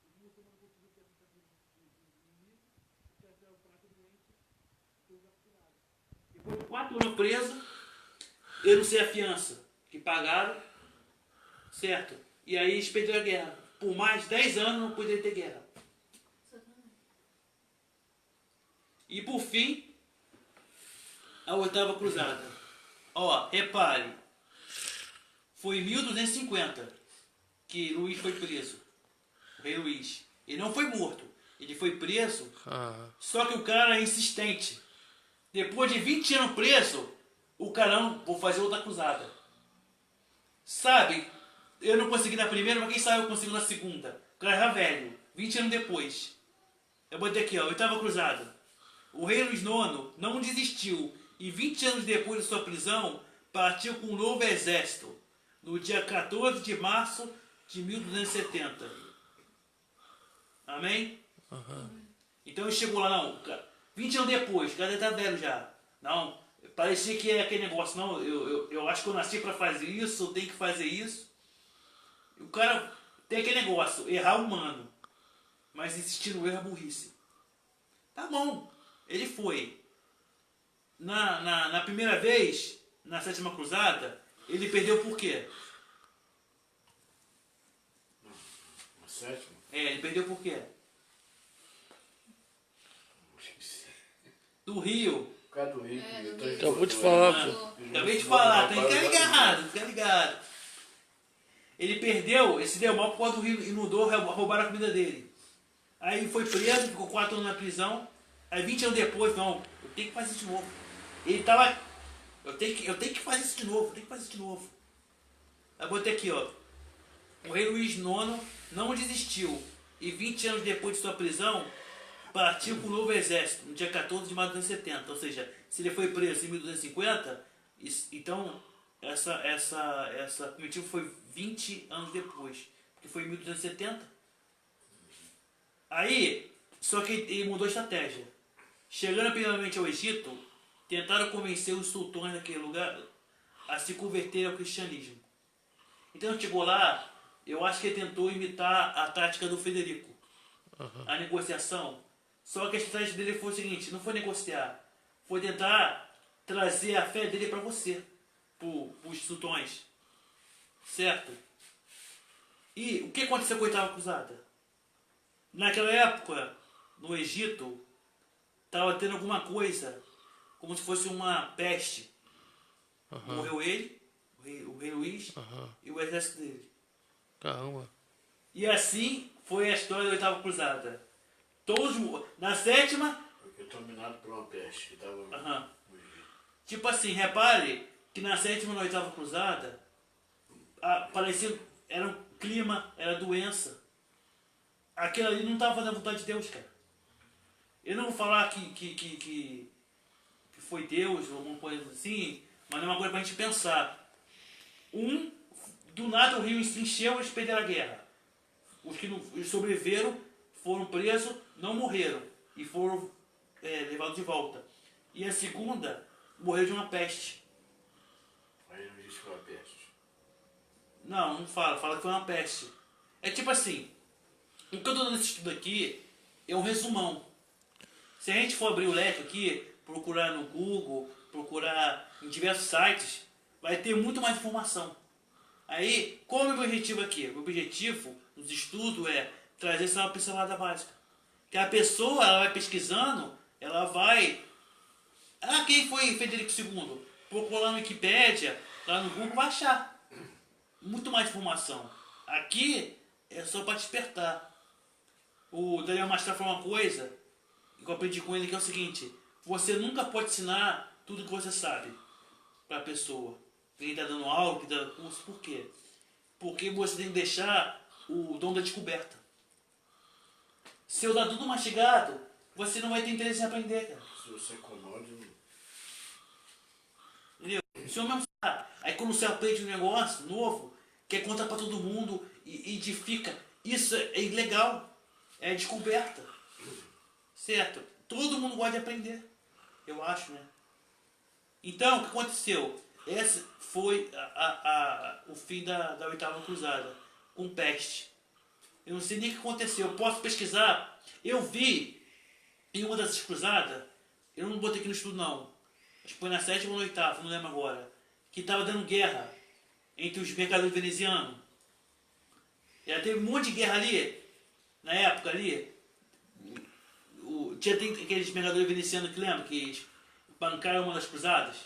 os muçulmanos conseguiram ter contato com os inimigos, os caras ficaram fracos doentes e foram capturados. Depois de 4 anos preso, eu não sei a fiança que pagaram, certo? E aí expediram a guerra. Por mais 10 anos não poderia ter guerra. E por fim, a 8ª cruzada. Ó, repare, foi em 1250 que Luís foi preso. O rei Luís. Ele não foi morto. Ele foi preso. Só que o cara é insistente. Depois de 20 anos preso, o cara não, vou fazer outra cruzada. Sabe, eu não consegui na primeira, mas quem sabe eu consigo na segunda. O cara era velho, 20 anos depois. Eu botei aqui, ó, 8ª cruzada. O rei Luís IX não desistiu e 20 anos depois de sua prisão, partiu com um novo exército, no dia 14 de março de 1270. Amém? Então ele chegou lá, não, 20 anos depois, o cara tá velho já. Não, parecia que é aquele negócio, não, eu acho que eu nasci para fazer isso, eu tenho que fazer isso. O cara tem aquele negócio, errar humano, mas insistir no erro é burrice. Tá bom, ele foi. Na primeira vez, na 7ª cruzada, ele perdeu por quê? Na 7ª? Ele perdeu por quê? Do Rio. Por causa do Rio. Acabou de falar, pô. Acabei de falar, tem que ficar ligado, fica ligado. Ele perdeu, ele se deu mal por causa do Rio, inundou, roubaram a comida dele. Aí ele foi preso, ficou 4 anos na prisão. Aí 20 anos depois, não, eu tenho que fazer isso de novo. Ele tava, eu tenho que fazer isso de novo, Aí eu botei aqui, ó. O rei Luís IX não desistiu e 20 anos depois de sua prisão, partiu com um novo exército, no dia 14 de março de 1270. Ou seja, se ele foi preso em 1250, então essa comitiva foi 20 anos depois, porque foi em 1270. Aí, só que ele mudou a estratégia. Chegando primeiramente ao Egito, tentaram convencer os sultões daquele lugar a se converter ao cristianismo. Então chegou lá, eu acho que ele tentou imitar a tática do Frederico, a negociação. Só que a estratégia dele foi o seguinte, não foi negociar, foi tentar trazer a fé dele para você, para os sultões, certo? E o que aconteceu com a 8ª cruzada? Naquela época, no Egito, estava tendo alguma coisa, como se fosse uma peste. Morreu ele, o rei Luís, e o exército dele. Caramba. E assim foi a história da 8ª cruzada. Todos, na 7ª... Porque dominado por uma peste que estava no Egito. Tipo assim, repare que na 7ª e na 8ª cruzada, parecia, era um clima, era doença. Aquilo ali não estava fazendo a vontade de Deus, cara. Eu não vou falar que foi Deus ou alguma coisa assim, mas é uma coisa pra gente pensar. Do nada o rio se encheu, eles perderam a guerra. Os que não sobreviveram foram presos, não morreram e foram levados de volta. E a segunda morreu de uma peste. Aí não disse que foi uma peste. Não fala que foi uma peste. É tipo assim, o que eu estou dando esse estudo aqui é um resumão. Se a gente for abrir o leque aqui, procurar no Google, procurar em diversos sites, vai ter muito mais informação. Aí, qual é o meu objetivo aqui? O objetivo dos estudos é trazer essa uma pincelada básica. Que a pessoa, ela vai pesquisando, ela vai... quem foi Frederico II? Procura lá no Wikipédia, lá no Google, vai achar muito mais informação. Aqui é só para despertar. O Daniel Mastral falou uma coisa que eu aprendi com ele, que é o seguinte: você nunca pode ensinar tudo que você sabe para a pessoa. Quem está dando aula, quem está dando curso, por quê? Porque você tem que deixar o dom da descoberta. Se eu dar tudo mastigado, você não vai ter interesse em aprender, cara. Se você acomode... Entendeu? Se eu mesmo sabe. Aí quando você aprende um negócio novo, quer contar para todo mundo e edifica. Isso é ilegal. É descoberta. Certo? Todo mundo gosta de aprender. Eu acho, né? Então, o que aconteceu? Esse foi o fim da oitava cruzada. Com peste. Eu não sei nem o que aconteceu. Eu posso pesquisar. Eu vi em uma dessas cruzadas. Eu não botei aqui no estudo, não. Acho que foi na sétima ou na oitava, não lembro agora. Que estava dando guerra entre os mercadores venezianos. Já teve um monte de guerra ali. Na época ali. Tinha aqueles mercadores venezianos que lembram que bancaram uma das cruzadas.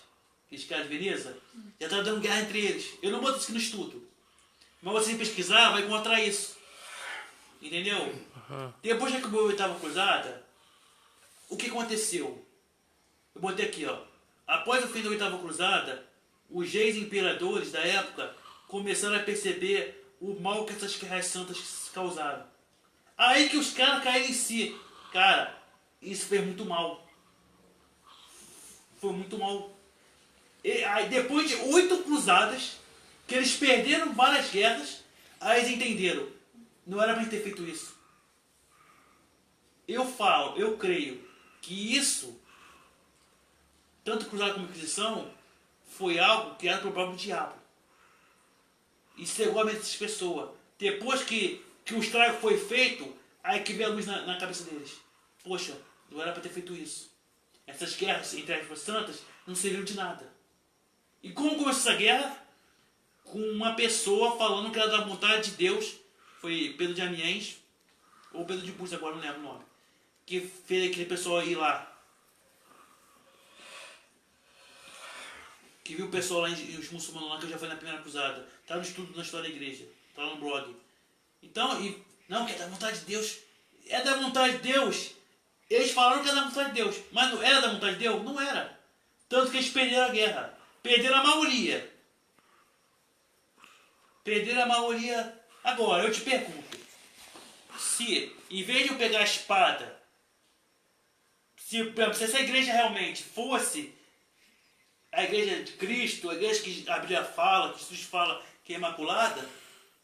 Aqueles caras de Veneza. Já estava dando guerra entre eles. Eu não boto isso aqui no estudo. Mas você pesquisar vai encontrar isso. Entendeu? Depois que acabou a oitava cruzada, o que aconteceu? Eu botei aqui, ó. Após o fim da oitava cruzada, os reis imperadores da época começaram a perceber o mal que essas guerras santas causaram. Aí que os caras caíram em si. Cara, isso fez muito mal. Foi muito mal. E aí, depois de 8 cruzadas, que eles perderam várias guerras, aí eles entenderam. Não era para ter feito isso. Eu creio que isso, tanto cruzada como Inquisição, foi algo que era pro próprio diabo. E cegou a mente dessas pessoas. Depois que o estrago foi feito, aí que veio a luz na cabeça deles. Poxa, não era para ter feito isso. Essas guerras entre as santas não serviram de nada. E como começou essa guerra? Com uma pessoa falando que era da vontade de Deus. Foi Pedro de Amiens, ou Pedro de Bus, agora não lembro o nome. Que fez aquele pessoal ir lá. Que viu o pessoal lá, os muçulmanos lá, que eu já fui na primeira cruzada. Tá no estudo na história da igreja. Tá lá no blog. Então, não, que é da vontade de Deus. É da vontade de Deus. Eles falaram que é da vontade de Deus. Mas não era da vontade de Deus? Não era. Tanto que eles perderam a guerra. Perderam a maioria. Perderam a maioria. Agora, eu te pergunto. Se, em vez de eu pegar a espada, se essa igreja realmente fosse a igreja de Cristo, a igreja que a Bíblia fala, que Jesus fala que é imaculada,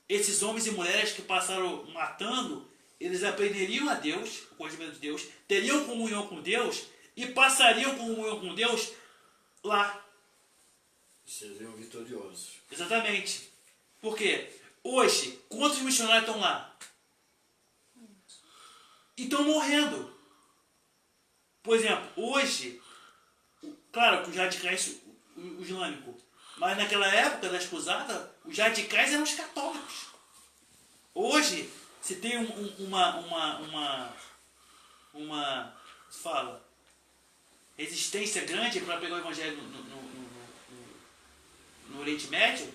esses homens e mulheres que passaram matando, eles aprenderiam a Deus, o conhecimento de Deus, teriam comunhão com Deus e passariam comunhão com Deus lá. Seriam vitoriosos. Exatamente. Por quê? Hoje, quantos missionários estão lá? E estão morrendo. Por exemplo, hoje, claro que os radicais, o islâmico, mas naquela época das cruzadas, os radicais eram os católicos. Hoje, se tem resistência grande para pegar o evangelho no Oriente Médio,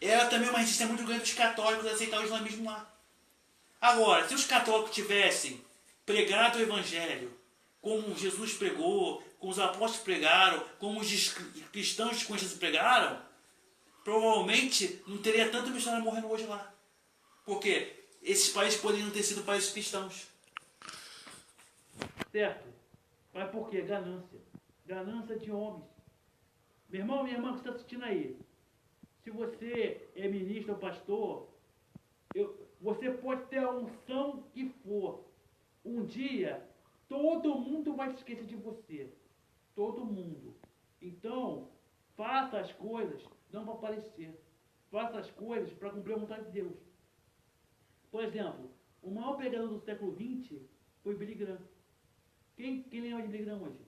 era também uma resistência muito grande dos católicos a aceitar o islamismo lá. Agora, se os católicos tivessem pregado o evangelho como Jesus pregou, como os apóstolos pregaram, como os cristãos desconhecidos pregaram, provavelmente não teria tanto missionário morrendo hoje lá. Porque esses países poderiam ter sido países cristãos. Certo? Mas por quê? Ganância. Ganância de homens. Meu irmão, minha irmã que está assistindo aí, se você é ministro ou pastor, você pode ter a unção que for. Um dia, todo mundo vai se esquecer de você. Todo mundo. Então, faça as coisas não para aparecer. Faça as coisas para cumprir a vontade de Deus. Por exemplo, o maior pregador do século XX foi Billy Graham. Quem lembra de Billy Graham hoje?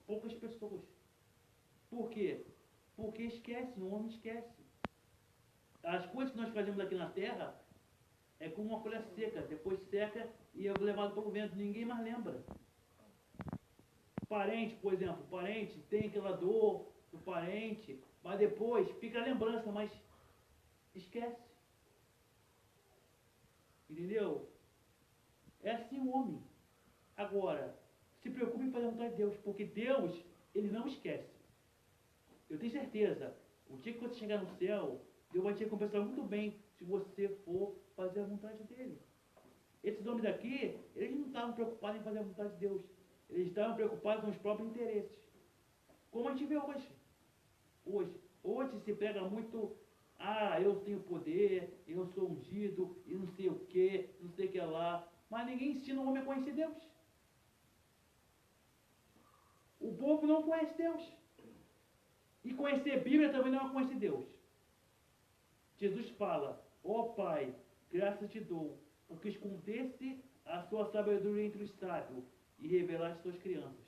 Poucas pessoas. Por quê? Porque esquece, o homem esquece. As coisas que nós fazemos aqui na terra é como uma folha seca, depois seca e é levado pelo vento, ninguém mais lembra. Parente, por exemplo, parente tem aquela dor do parente, mas depois fica a lembrança, mas esquece. Entendeu? É assim o homem. Agora, se preocupe em fazer a vontade de Deus, porque Deus, Ele não esquece. Eu tenho certeza, o dia que você chegar no céu, Deus vai te recompensar muito bem se você for fazer a vontade dEle. Esses homens daqui, eles não estavam preocupados em fazer a vontade de Deus. Eles estavam preocupados com os próprios interesses. Como a gente vê hoje. Hoje se prega muito, eu tenho poder, eu sou ungido, e não sei o que, não sei o que lá. Mas ninguém ensina o homem a conhecer Deus. O povo não conhece Deus. E conhecer a Bíblia também não é conhecer Deus. Jesus fala, ó Pai, graças te dou, porque escondeste a sua sabedoria entre os sábios e revelaste as suas crianças.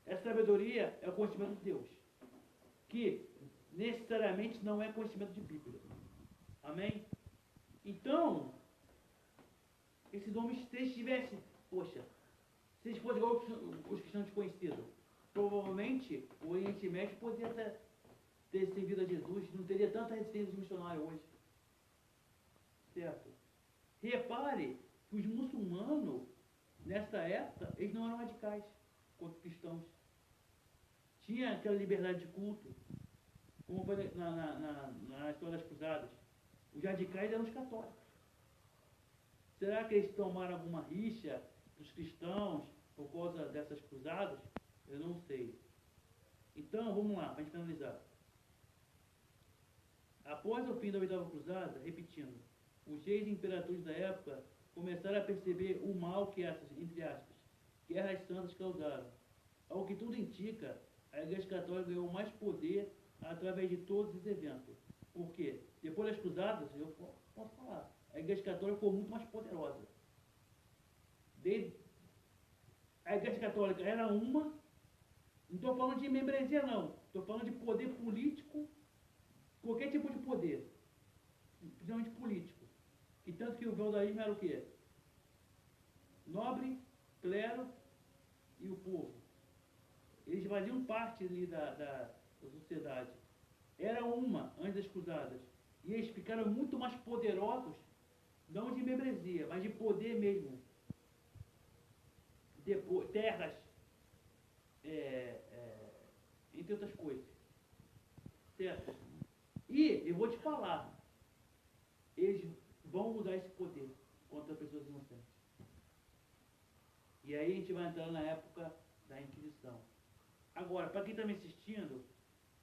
Essa sabedoria é o conhecimento de Deus, que necessariamente não é conhecimento de Bíblia. Amém? Então, esses homens, se eles tivessem, se eles fossem igual os cristãos desconhecidos, provavelmente o Oriente Médio poderia ter servido a Jesus, não teria tanta resistência missionária hoje. Certo? Repare que os muçulmanos, nessa época, eles não eram radicais contra os cristãos. Tinha aquela liberdade de culto, como foi na história das cruzadas. Os radicais eram os católicos. Será que eles tomaram alguma rixa dos cristãos por causa dessas cruzadas? Eu não sei. Então, vamos lá, para a gente finalizar. Após o fim da oitava cruzada, repetindo, os reis e imperadores da época começaram a perceber o mal que essas, entre aspas, guerras santas causaram. Ao que tudo indica, a Igreja Católica ganhou mais poder através de todos os eventos. Por quê? Depois das cruzadas, eu posso falar, a Igreja Católica ficou muito mais poderosa. A Igreja Católica era uma, não estou falando de membresia não, estou falando de poder político, qualquer tipo de poder, principalmente político. E tanto que o feudalismo era o quê? Nobre, clero e o povo. Eles faziam parte ali da sociedade. Era uma antes das cruzadas. E eles ficaram muito mais poderosos, não de membresia, mas de poder mesmo. Depois, terras, entre outras coisas. Certo? E eu vou te falar, eles vão usar esse poder contra pessoas inocentes. E aí a gente vai entrar na época da Inquisição. Agora, para quem está me assistindo,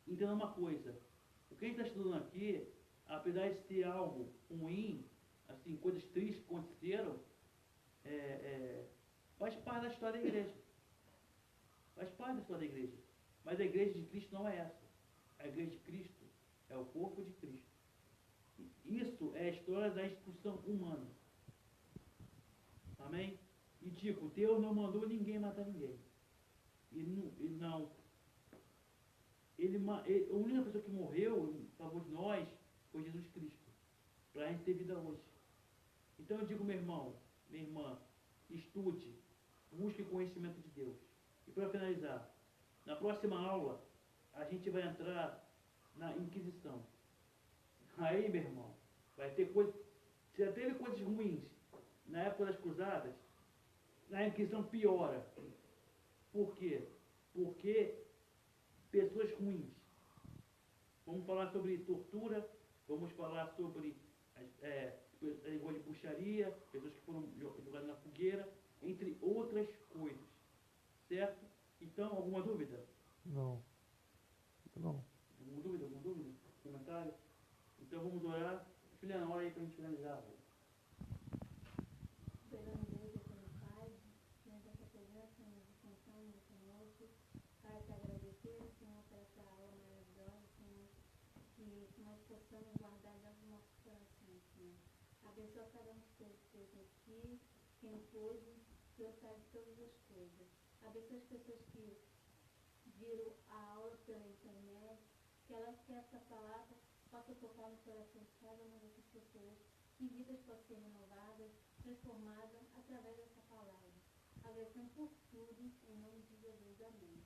entenda uma coisa. O que a gente está estudando aqui, apesar de ser algo ruim, assim, coisas tristes que aconteceram, faz parte da história da igreja. Faz parte da história da igreja. Mas a igreja de Cristo não é essa. A igreja de Cristo é o corpo de Cristo. Isso é a história da instituição humana. Amém? E tipo, Deus não mandou ninguém matar ninguém. A única pessoa que morreu em favor de nós foi Jesus Cristo. Para a gente ter vida hoje. Então eu digo, meu irmão, minha irmã, estude, busque conhecimento de Deus. E para finalizar, na próxima aula, a gente vai entrar na Inquisição. Aí, meu irmão, vai ter coisa. Se já teve coisas ruins na época das cruzadas, na Inquisição piora. Por quê? Porque pessoas ruins. Vamos falar sobre tortura, vamos falar sobre negócio de bruxaria, pessoas que foram jogadas na fogueira, entre outras coisas. Certo? Então, alguma dúvida? Não. Não. Alguma dúvida? Alguma dúvida? Comentário? Então vamos orar. Juliana, ora aí para a gente finalizar. Perdão, Deus, pelo Pai, diante dessa presença, nos contamos conosco. Pai, te agradecer, Senhor, por essa aula maravilhosa, Senhor, que nós possamos guardar dentro do nosso coração, Senhor. Abençoa cada um que esteja aqui, quem pôde, Deus sabe todas as coisas. Abençoa as pessoas que viram a aula pela internet, que essa palavra possa tocar no coração de cada uma dessas pessoas, que vidas possam ser renovadas, transformadas através dessa palavra. Agradecendo por tudo, em nome de Jesus. Amém.